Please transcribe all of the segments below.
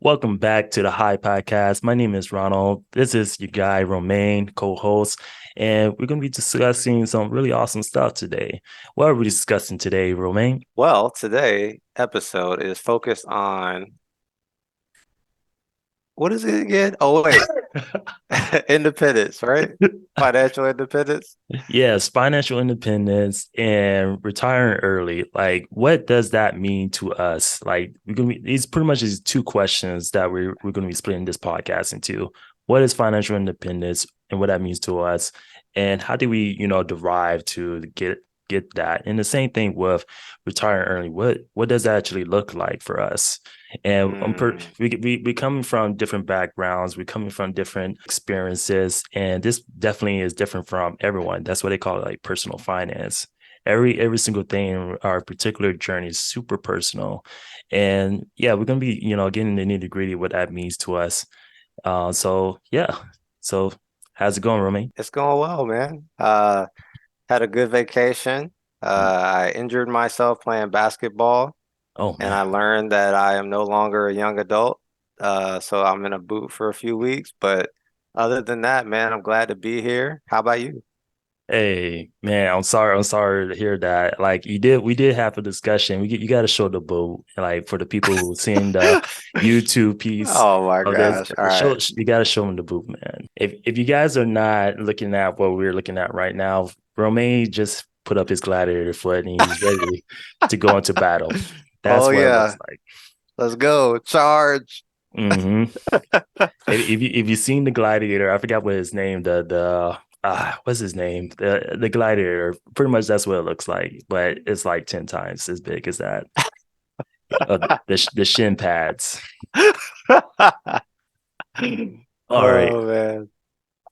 Welcome back to the High Podcast. My name is Ronald. This is your guy, Romaine, co host, and we're going to be discussing some really awesome stuff today. What are we discussing today, Romaine? Well, today episode is focused on what is it again? Oh, wait, independence, right? Financial independence. Yes, financial independence and retiring early. Like, what does that mean to us? Like, we're gonna be these pretty much these two questions that we're gonna be splitting this podcast into. What is financial independence and what that means to us? And how do we, derive to get that? And the same thing with retiring early. What does that actually look like for us? And Mm, we coming from different backgrounds, we're coming from different experiences, and this definitely is different from everyone. That's what they call it, like personal finance. Every single thing in our particular journey is super personal, and yeah, we're gonna be getting the nitty gritty what that means to us. So yeah, so how's it going, Romain? it's going well, man. Had a good vacation. I injured myself playing basketball, Oh and man. I learned that I am no longer a young adult. So I'm in a boot for a few weeks, but other than that, man, I'm glad to be here. How about you? Hey man, I'm sorry to hear that. Like we did have a discussion. You got to show the boat, like for the people who seen the YouTube piece Oh my of this. gosh. All right. You got to show them the boot, man. If you guys are not looking at what we're looking at right now, Romain just put up his gladiator foot and he's ready to go into battle. That's Oh what it looks yeah. like. Let's go. Charge. Hmm. If you've seen the gladiator, I forgot what his name, the what's his name? The gladiator. Pretty much that's what it looks like, but it's like 10 times as big as that. The shin pads. All right. Oh man.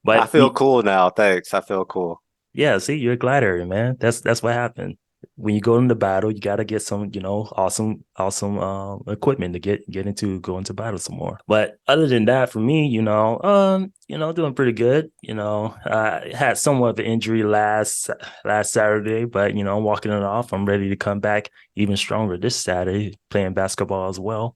I But feel cool now. Thanks. I feel cool. yeah, see, you're a gladiator, man. That's what happened. When you go into battle, you gotta get some, awesome equipment to get into go into battle some more. But other than that, for me, doing pretty good. I had somewhat of an injury last Saturday, but I'm walking it off. I'm ready to come back even stronger this Saturday, playing basketball as well.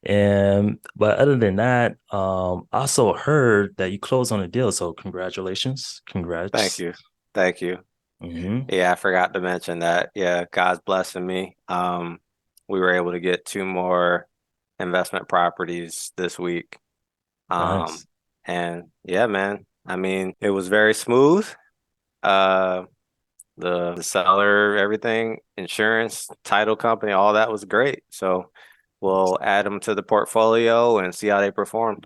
And but other than that, I also heard that you closed on a deal. So congratulations. Thank Congrats. you. Thank you. Hmm. Yeah, I forgot to mention that. Yeah, God's blessing me. We were able to get two more investment properties this week. Um, Nice. and yeah, man. I mean, it was very smooth. Uh, the seller, everything, insurance, title company, all that was great. So we'll add them to the portfolio and see how they perform.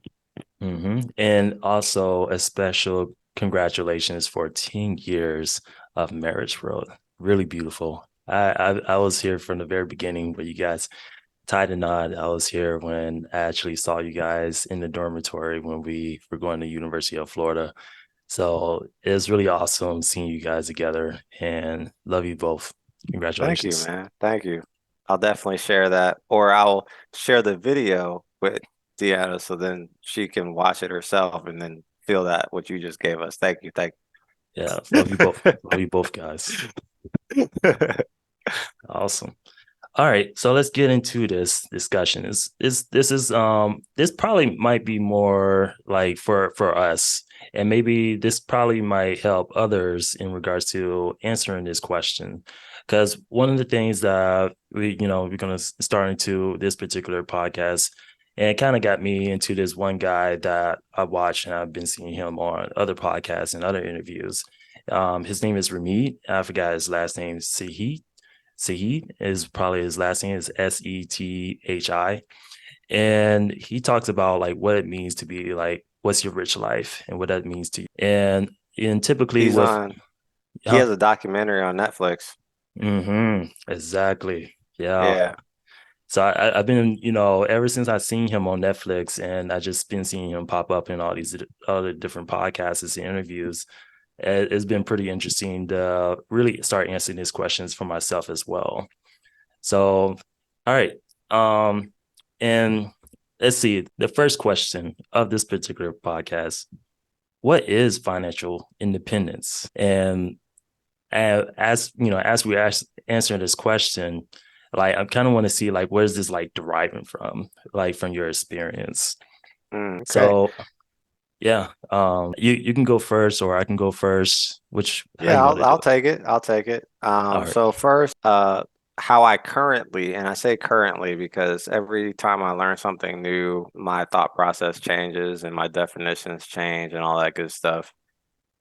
And also a special congratulations for 10 years of marriage, bro. Really beautiful. I was here from the very beginning where you guys tied a knot. I was here when I actually saw you guys in the dormitory when we were going to University of Florida. So it's really awesome seeing you guys together and love you both. Thank you, Congratulations. man. Thank you. I'll definitely share that, or I'll share the video with Deanna so then she can watch it herself and then feel that what you just gave us. Thank you. Thank Yeah, love you both. you. Love you both, guys. Awesome. All right, so let's get into this discussion. This probably might be more like for us, and maybe this probably might help others in regards to answering this question. Because one of the things that we're gonna start into this particular podcast, and it kind of got me into this one guy that I watched, and I've been seeing him on other podcasts and other interviews. His name is Ramit. I forgot his last name, Sahi is probably his last name is Sethi. And he talks about like what it means to be like, what's your rich life and what that means to you. And typically He's with, on, he huh? has a documentary on Netflix. Exactly. Yeah. Yeah. So I've been, ever since I've seen him on Netflix and I just been seeing him pop up in all these other different podcasts and interviews. It's been pretty interesting to really start answering these questions for myself as well. So, all right. And let's see. The first question of this particular podcast: what is financial independence? And as we answering this question, like I kind of want to see like where's this like deriving from, like from your experience. Okay. So yeah, you can go first or I can go first. Which how Yeah, you want to do I'll it? take it. I'll take it. All right. So first, how I currently, and I say currently because every time I learn something new, my thought process changes and my definitions change and all that good stuff.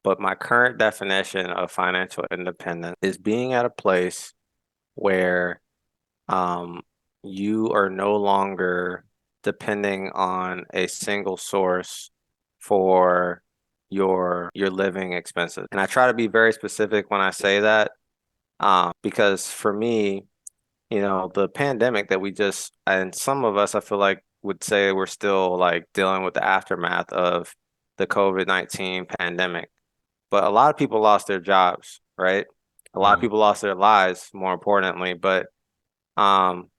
But my current definition of financial independence is being at a place where um, you are no longer depending on a single source for your living expenses. And I try to be very specific when I say that, because for me, the pandemic that we just, and some of us, I feel like would say we're still like dealing with the aftermath of the COVID-19 pandemic. But a lot of people lost their jobs, right? A lot of Mhm. people lost their lives, more importantly. But um,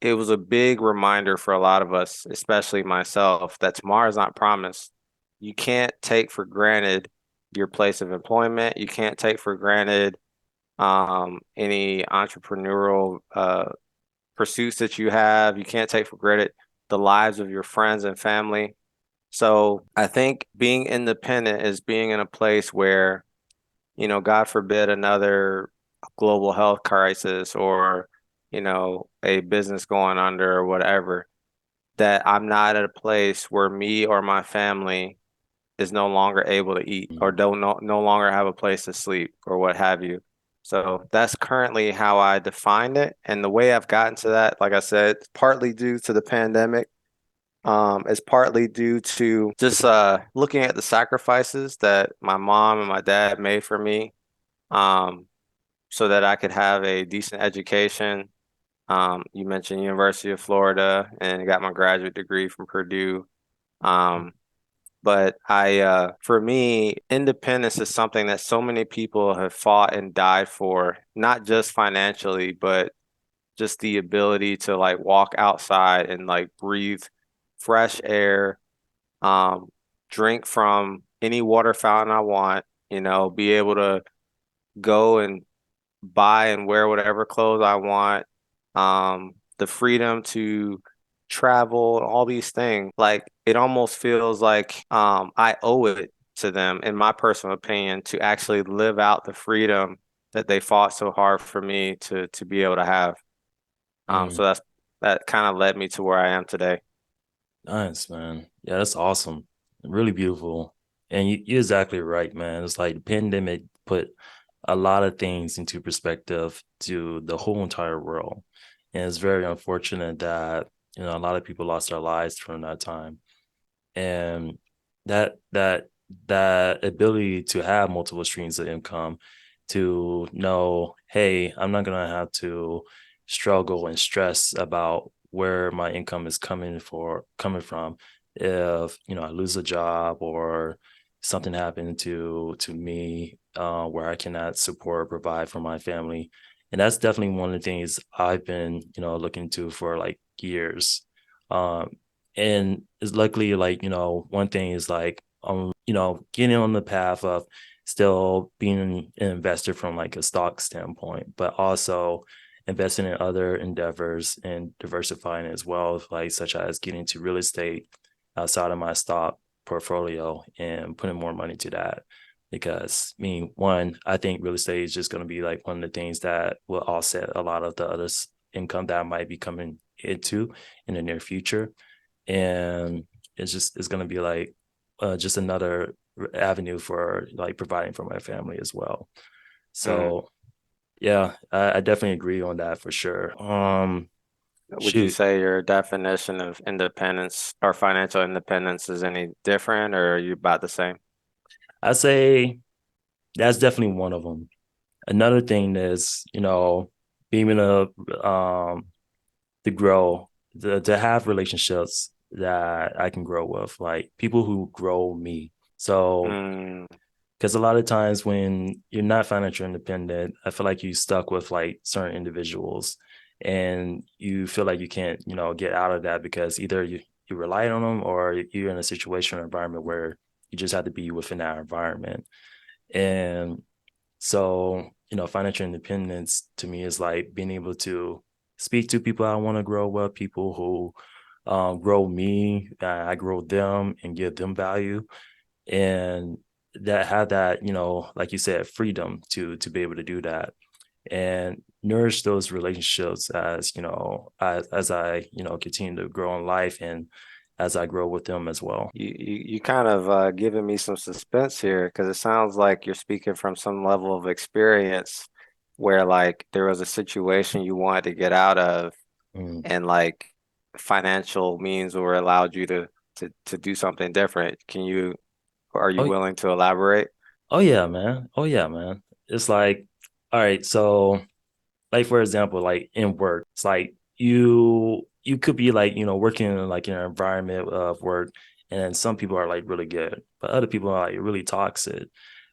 it was a big reminder for a lot of us, especially myself, that tomorrow's not promised. You can't take for granted your place of employment. You can't take for granted any entrepreneurial pursuits that you have. You can't take for granted the lives of your friends and family. So I think being independent is being in a place where, God forbid another global health crisis or, a business going under or whatever, that I'm not at a place where me or my family is no longer able to eat or don't no longer have a place to sleep or what have you. So that's currently how I define it. And the way I've gotten to that, like I said, partly due to the pandemic, is partly due to just looking at the sacrifices that my mom and my dad made for me, um, so that I could have a decent education. You mentioned University of Florida and got my graduate degree from Purdue. Um, but for me, independence is something that so many people have fought and died for, not just financially, but just the ability to like walk outside and like breathe fresh air, um, drink from any water fountain I want, be able to go and buy and wear whatever clothes I want, the freedom to travel, all these things. Like it almost feels like I owe it to them, in my personal opinion, to actually live out the freedom that they fought so hard for me to be able to have. Mm, So that kind of led me to where I am today. nice, man. Yeah, that's awesome. Really beautiful. And you're exactly right, man. It's like the pandemic put a lot of things into perspective to the whole entire world. And it's very unfortunate that, a lot of people lost their lives from that time. And that that that ability to have multiple streams of income, to know, hey, I'm not gonna have to struggle and stress about where my income is coming from if I lose a job or something happened to me, where I cannot support or provide for my family. And that's definitely one of the things I've been looking to for like years. um and it's luckily like one thing is like getting on the path of still being an investor from like a stock standpoint, but also investing in other endeavors and diversifying as well, like such as getting into real estate outside of my stock portfolio and putting more money to that. Because I mean, one, I think real estate is just going to be like one of the things that will offset a lot of the other income that might be coming into in the near future. And it's going to be like just another avenue for like providing for my family as well. Mm. So yeah, I definitely agree on that for sure. Would you Shoot, say your definition of independence or financial independence is any different, or are you about the same? I say that's definitely one of them. Another thing is, being able to grow, to have relationships that I can grow with, like people who grow me. So Mm. because a lot of times when you're not financially independent, I feel like you stuck with like certain individuals and you feel like you can't, get out of that because either you rely on them or you're in a situation or environment where you just have to be within that environment. And so financial independence to me is like being able to speak to people I want to grow with, people who grow me, I grow them and give them value, and that have that, like you said, freedom to be able to do that and nourish those relationships as as I continue to grow in life and as I grow with them as well. You kind of giving me some suspense here because it sounds like you're speaking from some level of experience where like there was a situation you wanted to get out of Mm. and like financial means were allowed you to do something different. Are you Oh, willing to elaborate? oh yeah, man. Oh yeah, man. It's like, all right, so like for example, like in work, it's like you could be like, working in like an environment of work, and some people are like really good, but other people are like really toxic.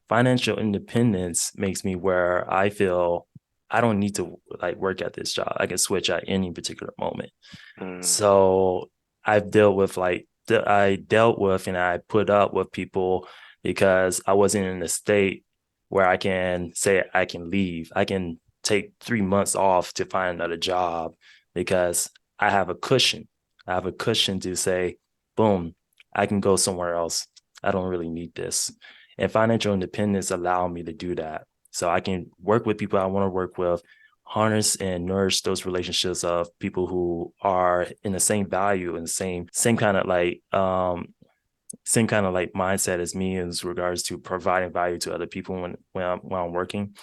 Financial independence makes me where I feel I don't need to like work at this job. I can switch at any particular moment. Mm, So I dealt with and I put up with people because I wasn't in a state where I can say I can leave. I can take 3 months off to find another job because I have a cushion. I have a cushion to say, boom, I can go somewhere else. I don't really need this. And financial independence allowed me to do that. So I can work with people I want to work with, harness and nourish those relationships of people who are in the same value and same kind of like mindset as me as regards to providing value to other people when I'm working,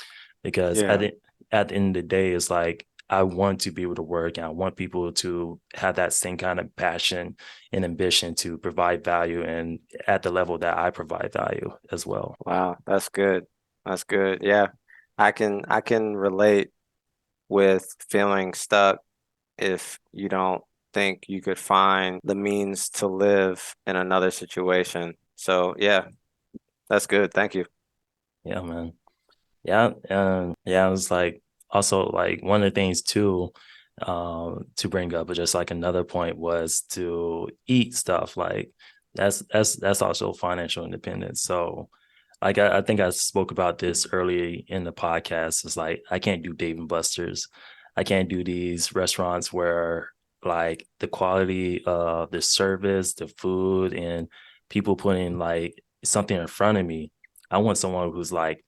because yeah, at the end of the day it's like I want to be able to work and I want people to have that same kind of passion and ambition to provide value and at the level that I provide value as well. wow, that's good. That's good. Yeah, I can relate with feeling stuck if you don't think you could find the means to live in another situation. So yeah, that's good. Thank you. Yeah, man. Yeah, and yeah, it was like also like one of the things too, to bring up, but just like another point was to eat stuff. Like that's also financial independence. So like I think I spoke about this early in the podcast. It's like I can't do Dave and Buster's. I can't do these restaurants where like the quality of the service, the food, and people putting like something in front of me. I want someone who's like,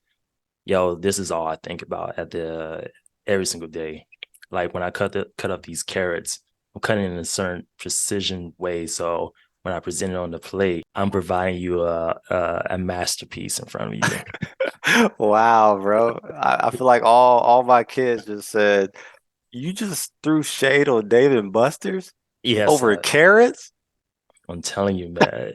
yo, this is all I think about at the every single day. Like when I cut up these carrots, I'm cutting in a certain precision way. So when I present it on the plate, I'm providing you a masterpiece in front of you. Wow, bro. I feel like all my kids just said, you just threw shade on Dave and Buster's Yes, over carrots? I'm telling you, man,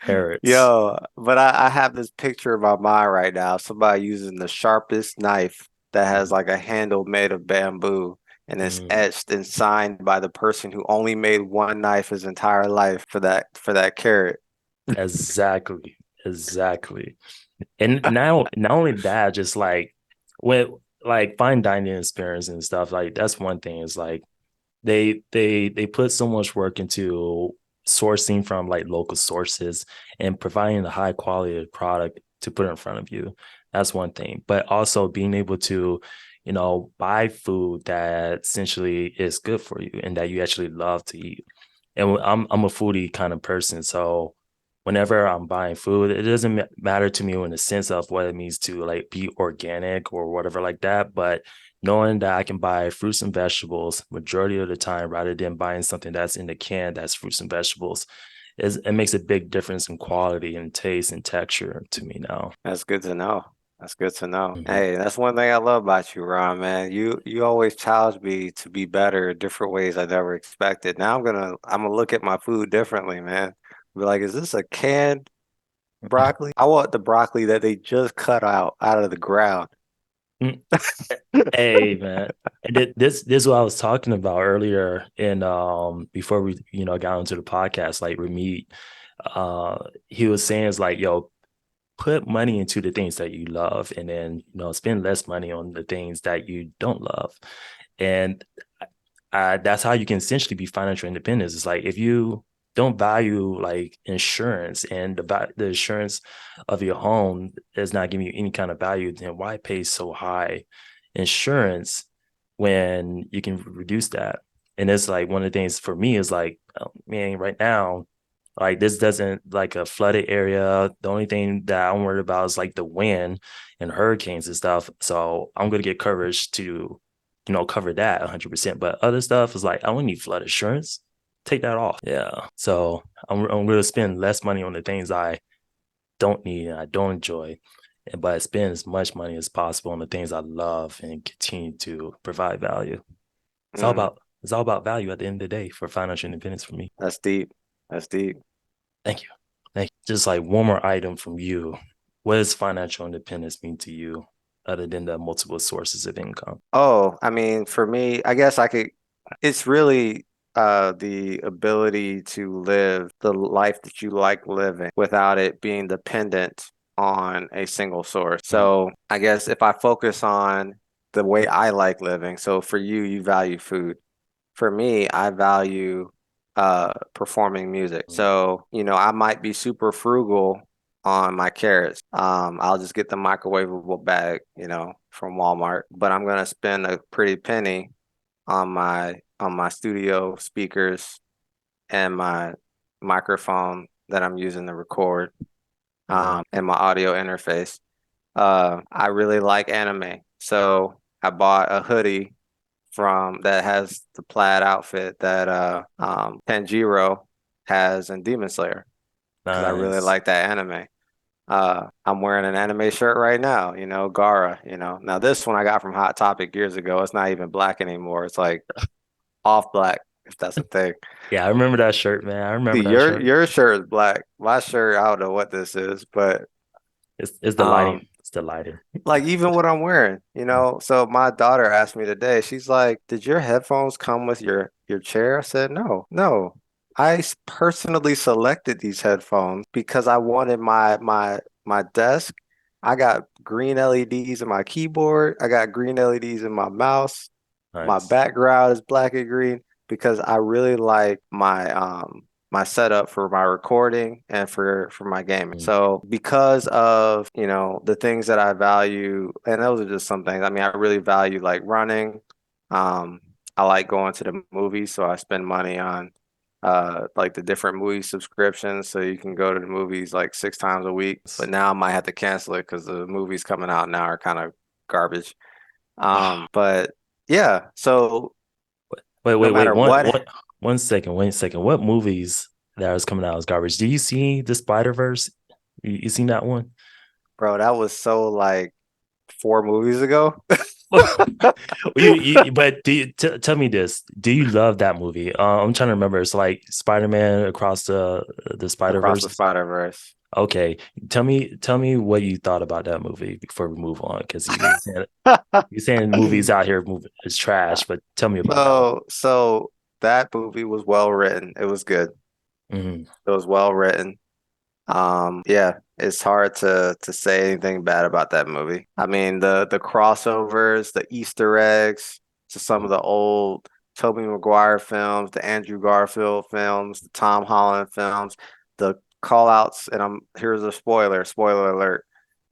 carrots. Yo, but I have this picture in my mind right now. Somebody using the sharpest knife that has like a handle made of bamboo and it's Mm, etched and signed by the person who only made one knife his entire life for that carrot. exactly, exactly. And now, not only that, just like when like fine dining experience and stuff, like that's one thing. Is like they put so much work into sourcing from like local sources and providing the high quality of product to put in front of you. That's one thing, but also being able to buy food that essentially is good for you and that you actually love to eat. And I'm a foodie kind of person, so whenever I'm buying food, it doesn't matter to me in the sense of what it means to like be organic or whatever like that, but knowing that I can buy fruits and vegetables majority of the time rather than buying something that's in the can that's fruits and vegetables, it makes a big difference in quality and taste and texture to me now. That's good to know. That's good to know. Mhm. Hey, that's one thing I love about you, Ron, man. You always challenge me to be better in different ways I never expected. Now I'm gonna look at my food differently, man. Be like, is this a canned broccoli? I want the broccoli that they just cut out of the ground. Mm. Hey man, and this is what I was talking about earlier in before we got into the podcast, like Ramit, he was saying is like, yo, put money into the things that you love and then spend less money on the things that you don't love, and that's how you can essentially be financial independent. It's like if you don't value like insurance, and the insurance of your home is not giving you any kind of value, then why pay so high insurance when you can reduce that? And it's like one of the things for me is like, man, right now, like this doesn't like a flooded area. The only thing that I'm worried about is like the wind and hurricanes and stuff. So I'm gonna get coverage to, cover that 100%. But other stuff is like I don't need flood insurance. Take that off. Yeah. So I'm gonna spend less money on the things I don't need and I don't enjoy, but spend as much money as possible on the things I love and continue to provide value. Mm, It's all about value at the end of the day for financial independence for me. that's deep. That's deep. Thank you. Thank you. Just like one more item from you. What does financial independence mean to you other than the multiple sources of income? Oh, I mean, for me, I guess it's really the ability to live the life that you like living without it being dependent on a single source. Mm, So I guess if I focus on the way I like living, so for you, you value food. For me, I value performing music. mm, So, I might be super frugal on my carrots. I'll just get the microwavable bag, from Walmart, but I'm gonna spend a pretty penny on my studio speakers and my microphone that I'm using to record, mm. and my audio interface. I really like anime, so I bought a hoodie from that has the plaid outfit that Tanjiro has in Demon Slayer because I really Nice. like that anime. I'm wearing an anime shirt right now, Gara, Now this one I got from Hot Topic years ago. It's not even black anymore. It's like off black, if that's a thing. Yeah, I remember that shirt, man. I remember See, that your shirt. your shirt is black. My shirt, I don't know what this is, but It's the lighting. um It's the lighting. like even what I'm wearing, So my daughter asked me today, she's like, "Did your headphones come with your chair?" I said, "No, no. Personally selected these headphones because I wanted my desk. I got green LEDs in my keyboard. I got green LEDs in my mouse. My Nice. background is black and green because I really like my setup for my recording and for my gaming. Mm. So because of, the things that I value, and those are just some things. I mean, I really value like running. Um, I like going to the movies, so I spend money on like the different movie subscriptions so you can go to the movies like 6 times a week. But now I might have to cancel it because the movies coming out now are kind of garbage. But yeah, so Wait, no wait, wait. matter what, 1 second. Wait a second. What movies that was coming out as garbage? Do you see the Spider Verse? You seen that one? bro, that was so like 4 movies ago. But tell me this: do you love that movie? I'm trying to remember. It's like Spider Man across the Spider Across the Verse. Spider-Verse. Okay, tell me what you thought about that movie before we move on, because you saying movies out here moving is trash, but tell me about that one. So that movie was well written. It was good. Mhm. It was well written. Yeah, it's hard to say anything bad about that movie. I mean, the crossovers, the Easter eggs to some of the old Tobey Maguire films, the Andrew Garfield films, the Tom Holland films, the call outs, and here's a spoiler alert.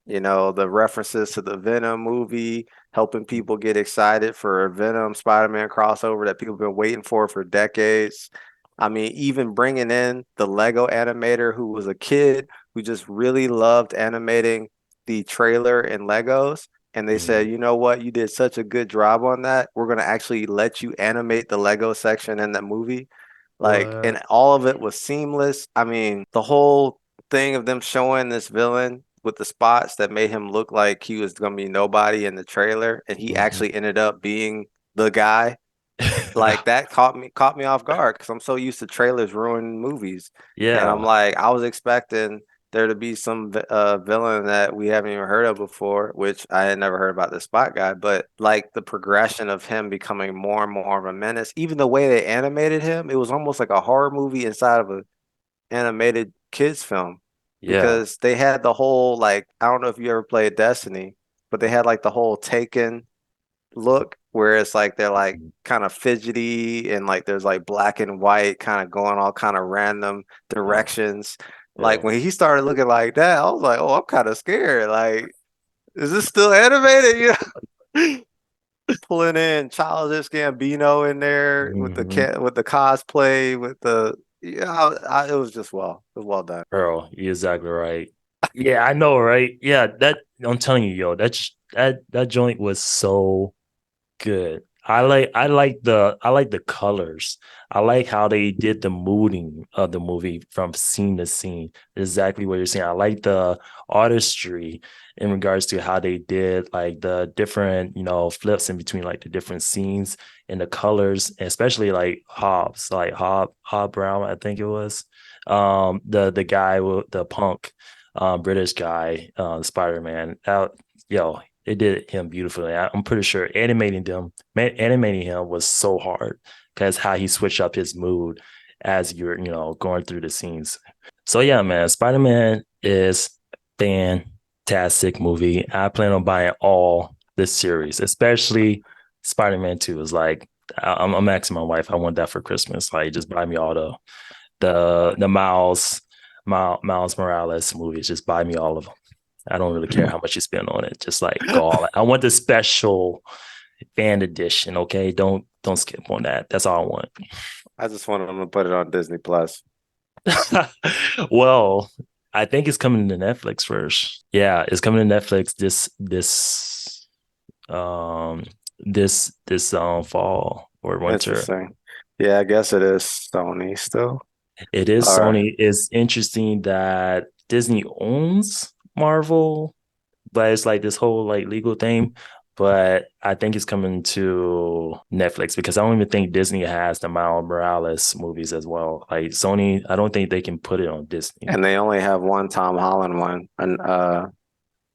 The references to the Venom movie, helping people get excited for a Venom Spider-Man crossover that people have been waiting for decades. I mean, even bringing in the Lego animator who was a kid who just really loved animating the trailer in Legos. And they said, Mhm. you know what? You did such a good job on that. We're going to actually let you animate the Lego section in the movie. Like, What? and all of it was seamless. I mean, the whole thing of them showing this villain with the spots that made him look like he was going to be nobody in the trailer, and he Mhm. actually ended up being the guy. Like that caught me off guard because I'm so used to trailers ruining movies, and I'm Yeah, like, I was expecting there to be some villain that we haven't even heard of before, which I had never heard about the Spot guy, but like the progression of him becoming more and more of a menace, even the way they animated him, it was almost like a horror movie inside of a animated kids film yeah. because they had the whole like I don't know if you ever played Destiny, but they had like the whole Taken look where it's like they're like Mhm. kind of fidgety and like there's like black and white kind of going all kind of random Oh, directions. Like yeah. when he started looking like that, I was like, oh, I'm kind of scared. Like, is this still animated? You know, pulling in Childish Gambino in there with the Hmm. with the cosplay with the it was just it was well done. Earl, you're exactly right. Yeah, I know, right? Yeah, that I'm telling you, yo, that joint was so good. I like the colors. I like how they did the mooding of the movie from scene to scene. Exactly what you're saying. I like the artistry in regards to how they did like the different, flips in between like the different scenes and the colors, especially like Hob Brown, I think it was. The guy with the punk British guy, Spider-Man. Yo, they did him beautifully. I'm pretty sure animating him was so hard because how he switched up his mood as you're, going through the scenes. So yeah, man, Spider-Man is fantastic movie. I plan on buying all this series, especially Spider-Man 2. Is like I'm asking my wife, I want that for Christmas. Like, just buy me all the Miles Morales movies. Just buy me all of them. I don't really care how much you spend on it. Just like go all. I want the special fan edition. Okay, don't skip on that. That's all I want. I just wanted them to put it on Disney Plus. Well, I think it's coming to Netflix first. Yeah, it's coming to Netflix um this fall or winter. Interesting. Yeah, I guess it is Sony still. It is All right. Sony. It's interesting that Disney owns Marvel, but it's like this whole like legal thing. But I think it's coming to Netflix because I don't even think Disney has the Miles Morales movies as well. Like Sony, I don't think they can put it on Disney. And they only have one Tom Holland one, and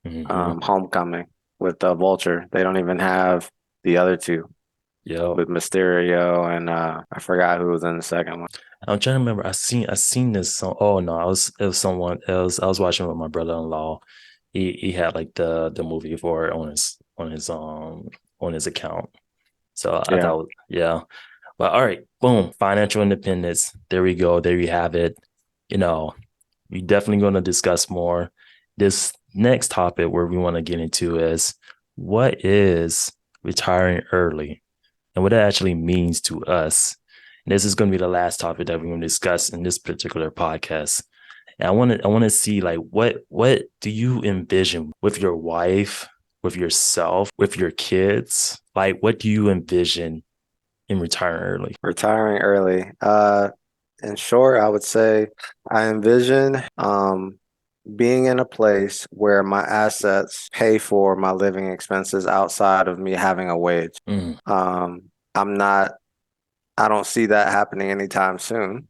Hmm. Homecoming with the Vulture. They don't even have the other two Yep. with Mysterio and I forgot who was in the second one. I'm trying to remember. I seen this song. Oh no, it was someone else. I was watching with my brother-in-law. He had like the movie for it on his account. So I Yeah. thought, yeah. But all right, boom, financial independence. There we go. There you have it. You know, we're definitely going to discuss more. This next topic where we want to get into is what is retiring early and what it actually means to us. And this is going to be the last topic that we're going to discuss in this particular podcast. And I want to see like what do you envision with your wife, with yourself, with your kids? Like what do you envision in retiring early? Retiring early. In short, I would say I envision being in a place where my assets pay for my living expenses outside of me having a wage. Mm, I'm not, I don't see that happening anytime soon,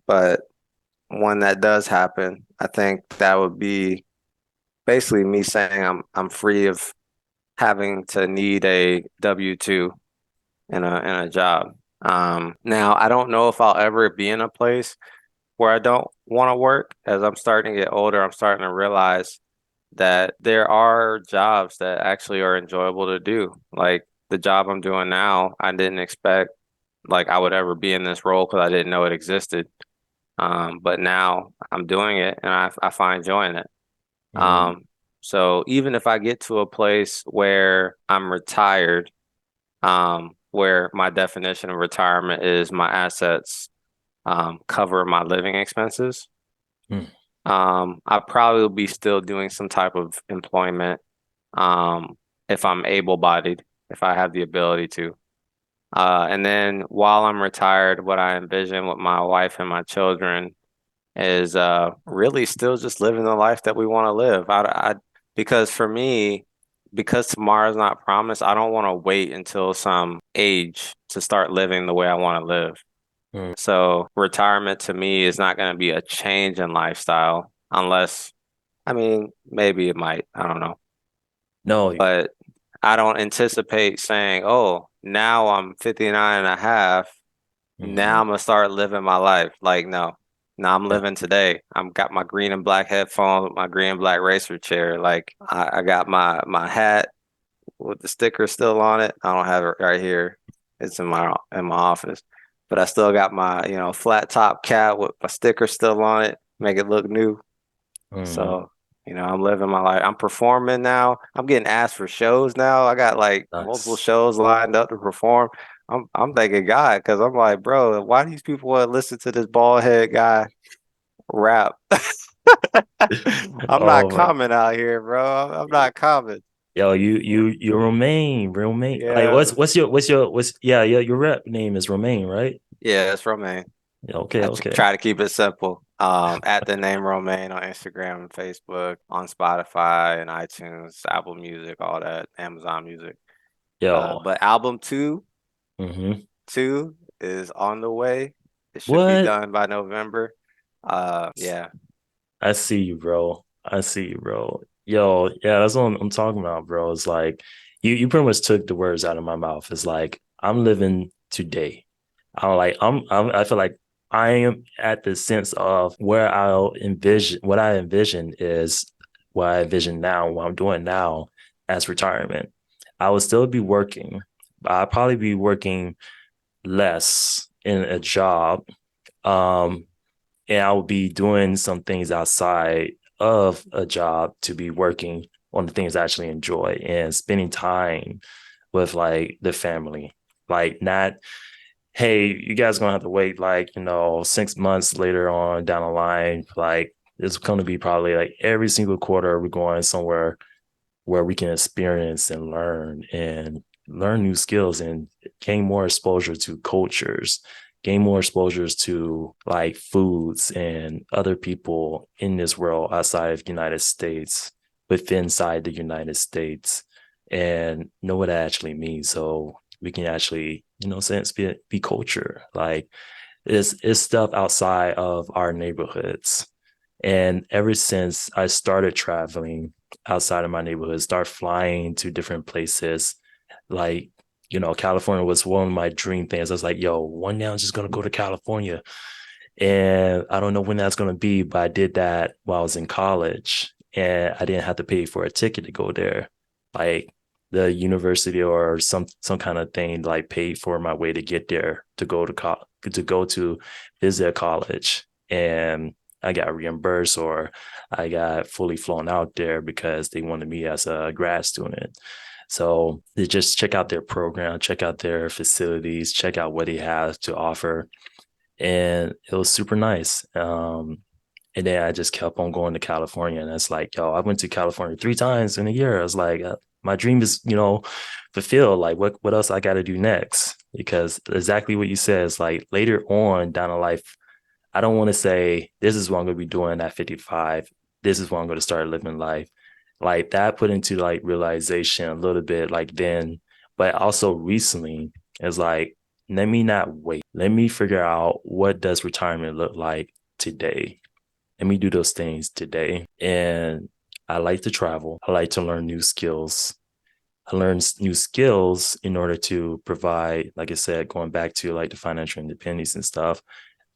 but when that does happen, I think that would be basically me saying I'm free of having to need a W-2 in a job. Now I don't know if I'll ever be in a place where I don't want to work. As I'm starting to get older, I'm starting to realize that there are jobs that actually are enjoyable to do. Like the job I'm doing now, I didn't expect like I would ever be in this role because I didn't know it existed. But now I'm doing it and I find joy in it. mm, So even if I get to a place where I'm retired, where my definition of retirement is my assets cover my living expenses, mm, I probably will be still doing some type of employment if I'm able-bodied, if I have the ability to. And then while I'm retired, what I envision with my wife and my children is really still just living the life that we want to live. Because for me, because tomorrow's not promised, I don't want to wait until some age to start living the way I want to live. mm. So retirement to me is not going to be a change in lifestyle unless, I mean, maybe it might, I don't know. No. But I don't anticipate saying, oh, now I'm 59 and a half. Now Mhm. I'm gonna start living my life. Like, no. Now I'm Yeah. living today. I'm got my green and black headphones with my green and black racer chair. Like I got my hat with the sticker still on it. I don't have it right here. It's in my office, but I still got my flat top cap with my sticker still on it, make it look new. Mhm. So, I'm living my life. I'm performing now. I'm getting asked for shows now. I got like multiple Nice. shows lined up to perform. I'm thanking God because I'm like, bro, why these people want to listen to this bald head guy rap? I'm not Oh man. common out here, bro. I'm not common. Yo, you Romaine, Romaine. Like Yeah. what's yeah, your rap name is Romaine, right? Yeah, that's Romaine. Yeah, okay, I okay. try to keep it simple. At the name Romaine on Instagram and Facebook, on Spotify and iTunes, Apple Music, all that, Amazon Music. Yo. But album Hmm. two is on the way. It should be What? done by November. Yeah. I see you, bro. I see you, bro. Yo, yeah, that's what I'm talking about, bro. It's like you pretty much took the words out of my mouth. It's like I'm living today. I feel like I am at the sense of where I'll envision what I envision is what I envision now, what I'm doing now as retirement. I will still be working, but I'll probably be working less in a job. Um, and I would be doing some things outside of a job to be working on the things I actually enjoy and spending time with like the family. Like not, hey, you guys gonna have to wait like, 6 months later on down the line. Like it's gonna be probably like every single quarter we're going somewhere where we can experience and learn new skills and gain more exposure to cultures, gain more exposures to like foods and other people in this world outside of the United States, but inside the United States, and know what that actually means. So we can actually, sense be culture. Like it's stuff outside of our neighborhoods. And ever since I started traveling outside of my neighborhood, start flying to different places, like, California was one of my dream things. I was like, yo, one day I'm just gonna go to California. And I don't know when that's gonna be, but I did that while I was in college and I didn't have to pay for a ticket to go there. Like the university or some kind of thing like paid for my way to get there to go to visit college. And I got reimbursed or I got fully flown out there because they wanted me as a grad student. So they just check out their program, check out their facilities, check out what they have to offer. And it was super nice. And then I just kept on going to California. And it's like, yo, I went to California 3 times in a year. I was like, my dream is, fulfilled. Like, what else I got to do next? Because exactly what you said is like later on down the life, I don't want to say this is what I'm going to be doing at 55. This is what I'm going to start living life. Like that put into like realization a little bit like then, but also recently is like, let me not wait. Let me figure out what does retirement look like today. Let me do those things today. And I like to travel. I like to learn new skills. I learn new skills in order to provide, like I said, going back to like the financial independence and stuff,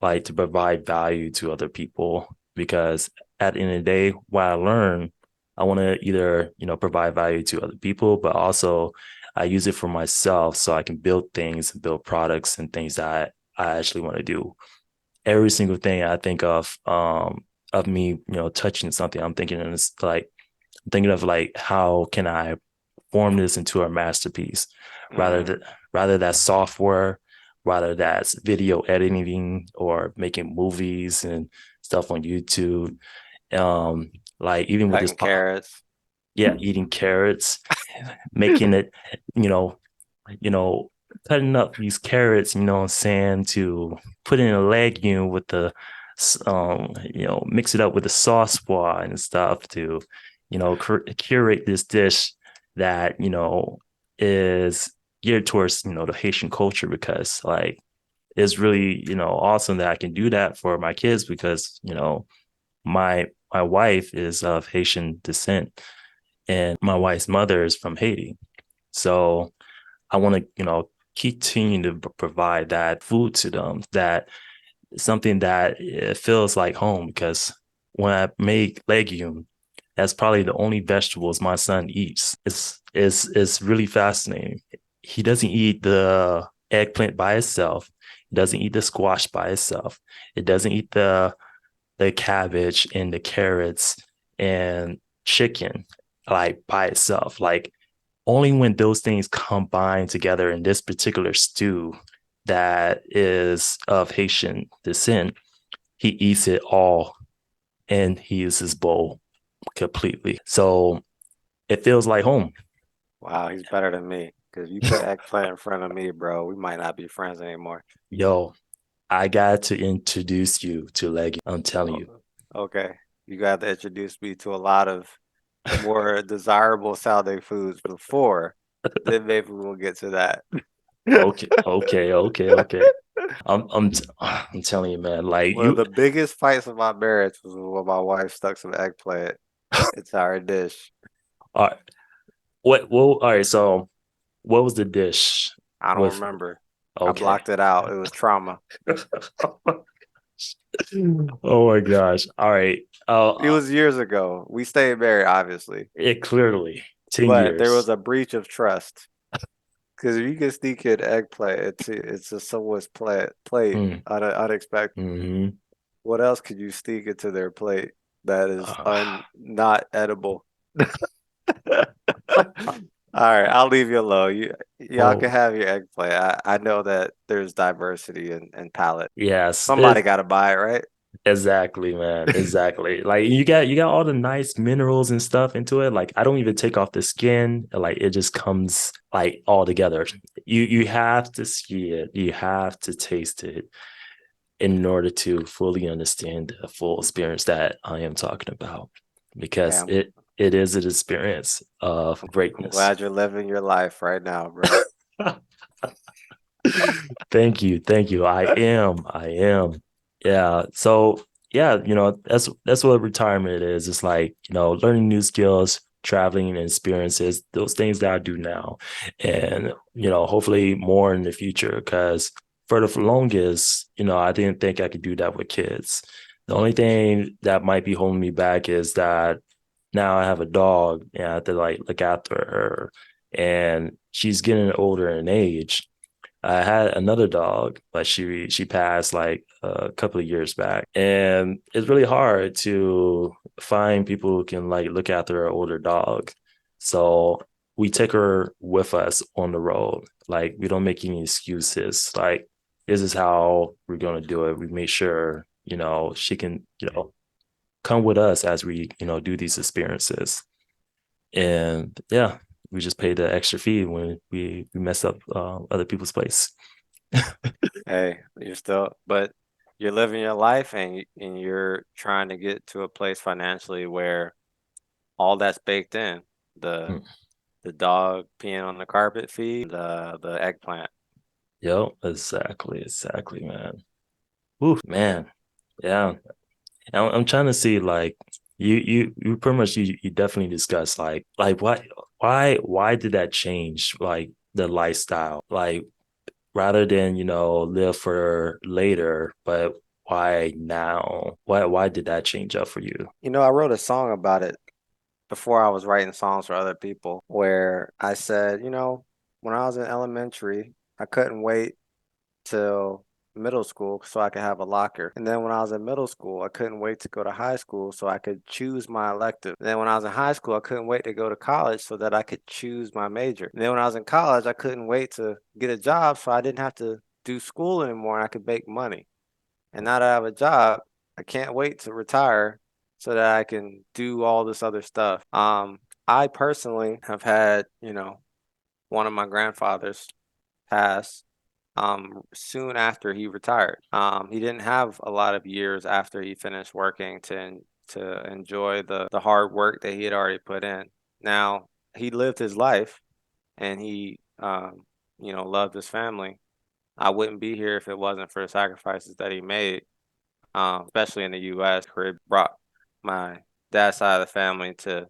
like to provide value to other people. Because at the end of the day, what I learn, I want to either, provide value to other people, but also I use it for myself so I can build things, build products and things that I actually want to do. Every single thing I think of me, touching something, I'm thinking of this like I'm thinking of like how can I form this into a masterpiece, rather Mm. than rather that software, rather that's video editing or making movies and stuff on YouTube. Like even with this, Cutting carrots. yeah, eating carrots, making it, you know, you know, cutting up these carrots, what I'm saying, to put in a legume with the, mix it up with the sauce bar and stuff to, curate this dish that, is geared towards, the Haitian culture because like, it's really, awesome that I can do that for my kids because, my wife is of Haitian descent and my wife's mother is from Haiti. So I want to, continue to provide that food to them, that something that it feels like home. Because when I make legume, That's probably the only vegetables my son eats. It's really fascinating. He doesn't eat the eggplant by itself. He doesn't eat the squash by itself. It doesn't eat the cabbage and the carrots and chicken like by itself. Like only when those things combine together in this particular stew that is of Haitian descent, he eats it all and he uses his bowl completely. So it feels like home. Wow, he's better than me. Because you put eggplant in front of me, bro, we might not be friends anymore. Yo, I got to introduce you to Leggy. I'm telling you. Oh, okay. You got to introduce me to a lot of more desirable Saturday foods before, then maybe we'll get to that. Okay. I'm telling you, man. Like One of you, the biggest fights of my marriage was when my wife stuck some eggplant into our dish. all right, what? Well, all right. So, what was the dish I don't with? remember. I Okay. blocked it out. It was trauma. Oh my gosh. All right. It was years ago. We stayed married, obviously, It clearly 10 but there was years. a breach of trust. Because if you can sneak in eggplant, it's a someone's plate Mm, unexpected. hmm What else could you sneak into their plate that is uh, un not edible? All right, I'll leave you alone. Y'all can well, have your eggplant. I know that there's diversity in palate. yes, Somebody got to buy it, right? exactly, man. Exactly. Like you got all the nice minerals and stuff into it. Like I don't even take off the skin. Like it just comes like all together. You have to see it. You have to taste it in order to fully understand the full experience that I am talking about. Hey, Because it is an experience of I'm greatness. glad you're living your life right now, bro. Thank you. Thank you. I am. I am. Yeah. So yeah, that's what retirement is. It's like, learning new skills, traveling and experiences, those things that I do now. And, hopefully more in the future. Cause for the longest, I didn't think I could do that with kids. The only thing that might be holding me back is that now I have a dog and I have to like look after her. And she's getting older in age. I had another dog, but she passed like a couple of years back, and it's really hard to find people who can like look after an older dog. So we take her with us on the road. Like we don't make any excuses. Like this is how we're gonna do it. We make sure she can come with us as we do these experiences. And yeah, we just pay the extra fee when we mess up other people's place. Hey, but you're living your life and you're trying to get to a place financially where all that's baked in. The Mm. the dog peeing on the carpet fee, the eggplant. Yep, exactly, man. Ooh, man. Yeah. I'm trying to see like you pretty much you definitely discussed like why did that change like the lifestyle? Like rather than, live for later, but why now? Why did that change up for you? I wrote a song about it before I was writing songs for other people, where I said, when I was in elementary, I couldn't wait till middle school so I could have a locker. And then when I was in middle school, I couldn't wait to go to high school so I could choose my elective. And then when I was in high school, I couldn't wait to go to college so that I could choose my major. And then when I was in college, I couldn't wait to get a job so I didn't have to do school anymore and I could make money. And now that I have a job, I can't wait to retire so that I can do all this other stuff. I personally have had, one of my grandfathers pass soon after he retired. He didn't have a lot of years after he finished working to enjoy the hard work that he had already put in. Now, he lived his life and he loved his family. I wouldn't be here if it wasn't for the sacrifices that he made, especially in the US, where he brought my dad's side of the family to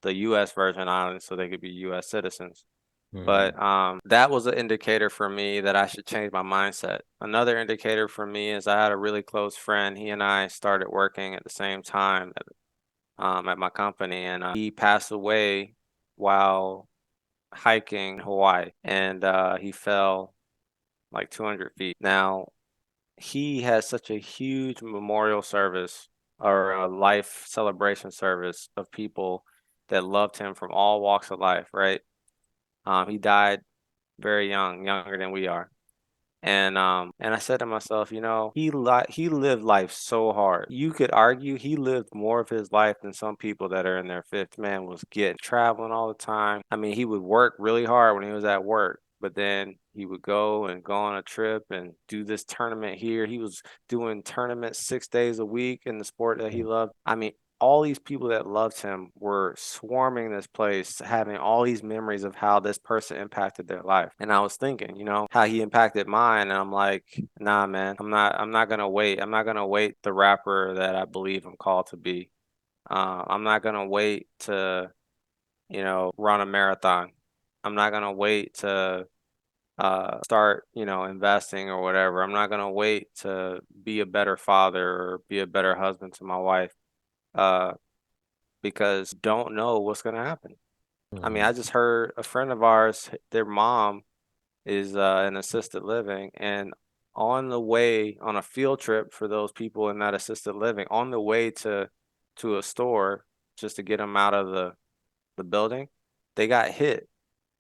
the US Virgin Islands so they could be US citizens. Mhm. But that was an indicator for me that I should change my mindset. Another indicator for me is I had a really close friend. He and I started working at the same time at my company, and he passed away while hiking in Hawaii, and he fell like 200 feet. Now, he had such a huge memorial service or a life celebration service of people that loved him from all walks of life, right? He died very young, younger than we are. And I said to myself, he lived life so hard. You could argue he lived more of his life than some people that are in their fifth. Man was getting traveling all the time. I mean, he would work really hard when he was at work, but then he would go on a trip and do this tournament here. He was doing tournaments 6 days a week in the sport that he loved. I mean, all these people that loved him were swarming this place, having all these memories of how this person impacted their life. And I was thinking, how he impacted mine. And I'm like, nah, man, I'm not gonna wait. I'm not gonna wait the rapper that I believe I'm called to be. I'm not gonna wait to, run a marathon. I'm not gonna wait to start, investing or whatever. I'm not gonna wait to be a better father or be a better husband to my wife. Uh, because don't know what's going to happen. I mean, I Mhm. just heard a friend of ours, their mom is in assisted living, and on the way on a field trip for those people in that assisted living, on the way to a store just to get them out of the building, they got hit.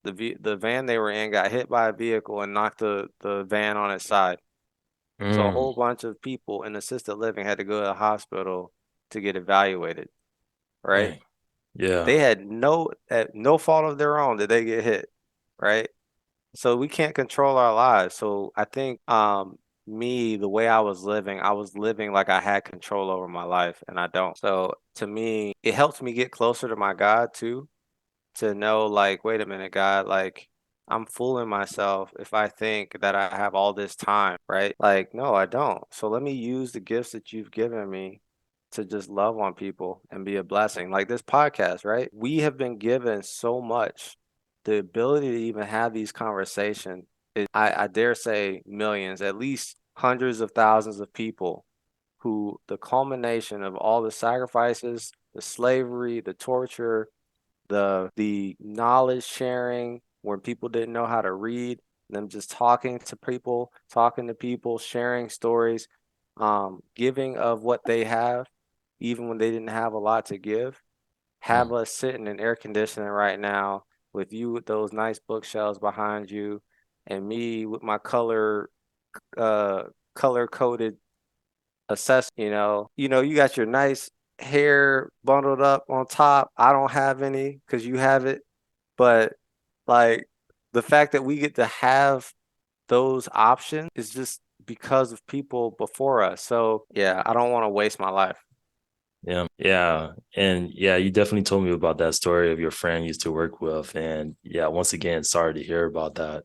The van they were in got hit by a vehicle and knocked the van on its side. So a Mm, whole bunch of people in assisted living had to go to the hospital to get evaluated, right? dang. Yeah. They had at no fault of their own did they get hit, right? So we can't control our lives. So I think me, the way I was living like I had control over my life and I don't. So to me, it helps me get closer to my God too, to know like, wait a minute, God, like I'm fooling myself if I think that I have all this time, right? Like, no, I don't. So let me use the gifts that you've given me to just love on people and be a blessing. Like this podcast, right? We have been given so much. The ability to even have these conversations, I dare say millions, at least hundreds of thousands of people who the culmination of all the sacrifices, the slavery, the torture, the knowledge sharing when people didn't know how to read, them just talking to people, sharing stories, giving of what they have, even when they didn't have a lot to give. Have Mm. us sitting in air conditioning right now with you with those nice bookshelves behind you, and me with my uh, color coded assessment. You got your nice hair bundled up on top. I don't have any because you have it. But like the fact that we get to have those options is just because of people before us. So yeah, I don't want to waste my life. Yeah. Yeah. And yeah, you definitely told me about that story of your friend you used to work with. And yeah, once again, sorry to hear about that.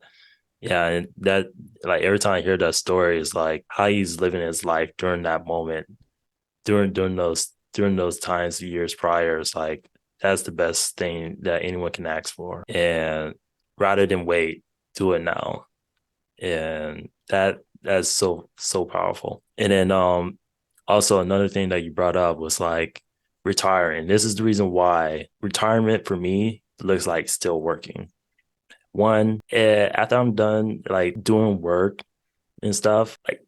Yeah. And that, like, every time I hear that story, is like how he's living his life during that moment, during those times, years prior. It's like, that's the best thing that anyone can ask for. And rather than wait, do it now. And that's so powerful. And then also another thing that you brought up was like retiring. This is the reason why retirement for me looks like still working. One, after I'm done like doing work and stuff, like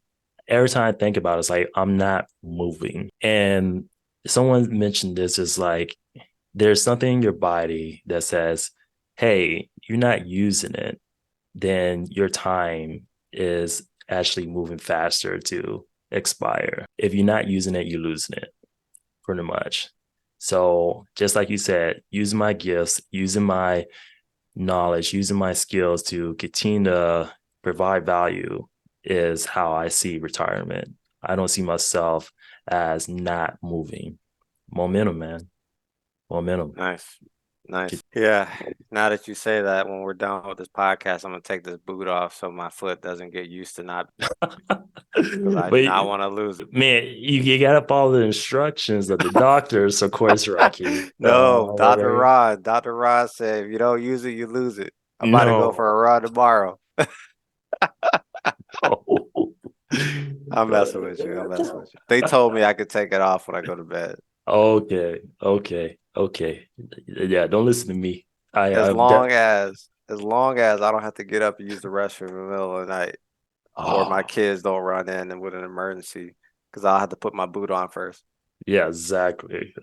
every time I think about it, it's like I'm not moving. And someone mentioned this, is like there's something in your body that says, hey, you're not using it, then your time is actually moving faster to expire. If you're not using it, you're losing it pretty much. So just like you said, using my gifts, using my knowledge, using my skills to continue to provide value is how I see retirement. I don't see myself as not moving. Momentum, man. Momentum. Nice. Nice. Yeah. Now that you say that, when we're done with this podcast, I'm gonna take this boot off so my foot doesn't get used to not because I do But not want to lose it. man, you gotta follow the instructions of the doctors, of course, Rocky. No, Dr. Right? Rod. Dr. Rod said if you don't use it, you lose it. I'm about to go for No. a run tomorrow. I'm Uh, messing with you. I'm messing with you. They told me I could take it off when I go to bed. Okay, okay. Yeah, don't listen to me. As I'm de- long as long as I don't have to get up and use the restroom in the middle of the night, or my oh, kids don't run in and with an emergency, because I'll have to put my boot on first. yeah, exactly.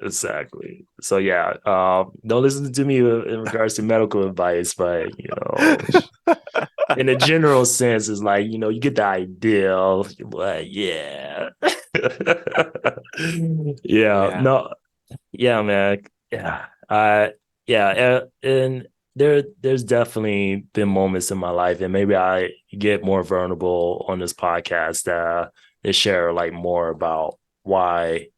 So yeah, don't listen to me in regards to medical advice, but in a general sense, it's like you get the idea. But yeah, yeah, Yeah. no, yeah, man. Yeah. And there's definitely been moments in my life, and maybe I get more vulnerable on this podcast to share like more about why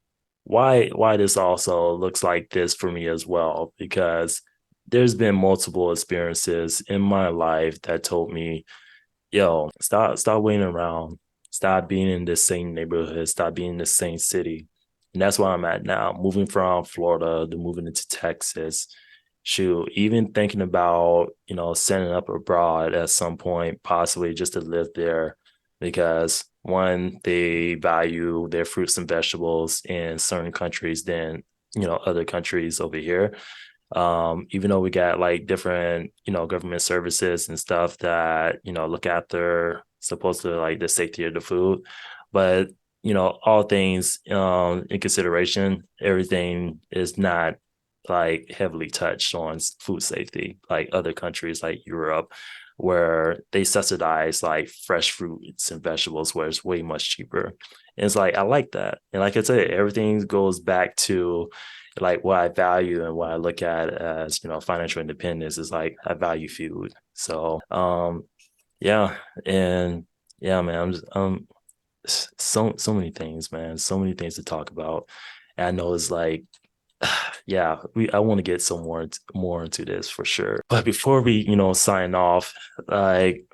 why this also looks like this for me as well, because there's been multiple experiences in my life that told me, yo, stop waiting around, stop being in the same neighborhood, stop being in the same city. And that's where I'm at now, moving from Florida to moving into Texas. Shoot, even thinking about, setting up abroad at some point, possibly just to live there, because one, they value their fruits and vegetables in certain countries than, other countries over here. Even though we got like different government services and stuff that look after supposed to like the safety of the food, but all things in consideration, everything is not like heavily touched on food safety like other countries like Europe, where they subsidize like fresh fruits and vegetables where it's way much cheaper. And it's like I like that, and like I said, everything goes back to like what I value and what I look at as, financial independence is like I value food. So yeah. And yeah, man, so many things, man. So many things to talk about. And I know it's like yeah, I want to get some more into this for sure. But before we, sign off, like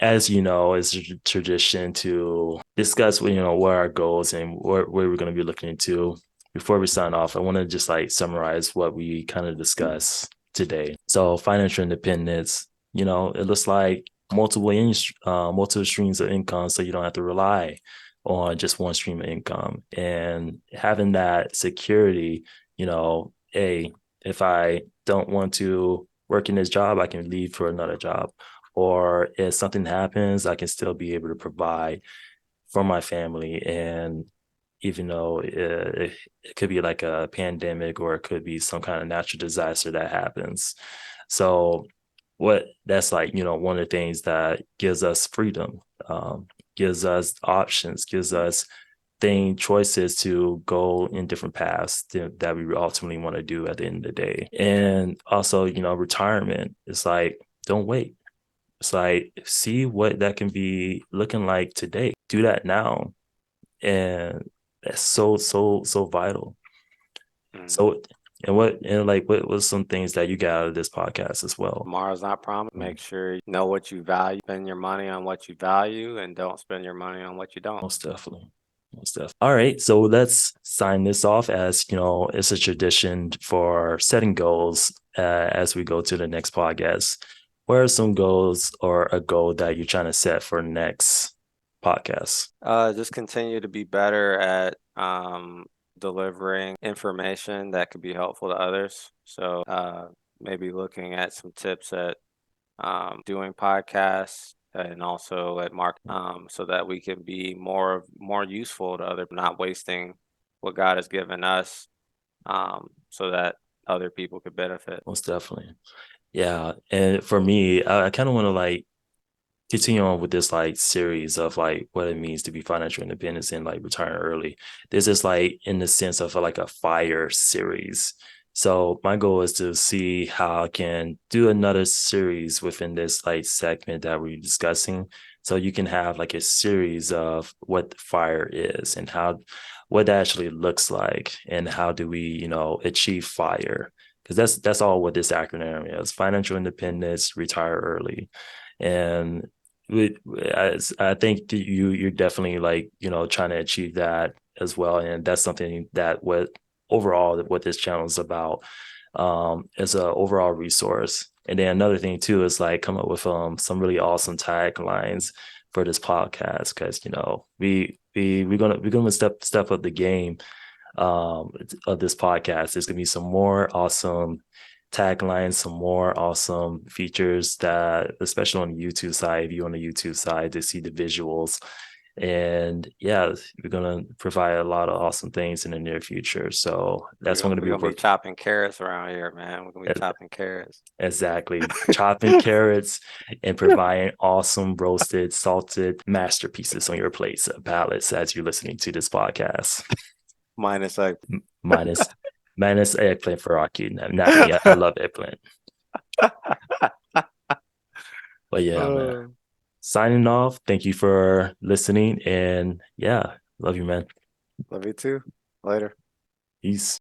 as you know, it's a tradition to discuss what our goals and where we're going to be looking into. Before we sign off, I want to just like summarize what we kind of discussed today. So financial independence, it looks like multiple streams of income, so you don't have to rely on just one stream of income, and having that security, hey, if I don't want to work in this job, I can leave for another job. Or if something happens, I can still be able to provide for my family. And even though it could be like a pandemic or it could be some kind of natural disaster that happens. So what that's like, one of the things that gives us freedom, gives us options, gives us choices to go in different paths that we ultimately want to do at the end of the day. And also, retirement. It's like, don't wait. It's like, see what that can be looking like today. Do that now. And that's so vital. Mm. So, what was some things that you got out of this podcast as well? Tomorrow's not promised. Make sure you know what you value, spend your money on what you value, and don't spend your money on what you don't. Most definitely. Most definitely. All right. So let's sign this off as, it's a tradition for setting goals as we go to the next podcast. Where are some goals or a goal that you're trying to set for next podcast? Just continue to be better at delivering information that could be helpful to others. So maybe looking at some tips at doing podcasts and also at market, so that we can be more useful to other, not wasting what God has given us, so that other people could benefit. Most definitely. Yeah. And for me, I kind of want to like continue on with this like series of like what it means to be financial independence and like retiring early. This is like in the sense of like a fire series. So my goal is to see how I can do another series within this like segment that we're discussing. So you can have like a series of what the fire is and how what that actually looks like and how do we, achieve fire. Because that's all what this acronym is: financial independence, retire early. And I think that you're definitely like trying to achieve that as well, and that's something that what this channel is about, as an overall resource. And then another thing too is like come up with some really awesome taglines for this podcast, because we're gonna step up the game of this podcast. There's gonna be some more awesome taglines, some more awesome features that, especially on the YouTube side, if you're on the YouTube side to see the visuals. And yeah, we're gonna provide a lot of awesome things in the near future. So that's what I'm We're gonna gonna be be working. chopping carrots around here, man. We're gonna be chopping carrots. Exactly. Chopping carrots and providing awesome roasted, salted masterpieces on your plates, palates as you're listening to this podcast. Minus like Minus eggplant for Rocky. Not me. I love eggplant. But yeah, man. Oh, Signing off. Thank you for listening. And yeah, love you, man. love you too. Later. Peace.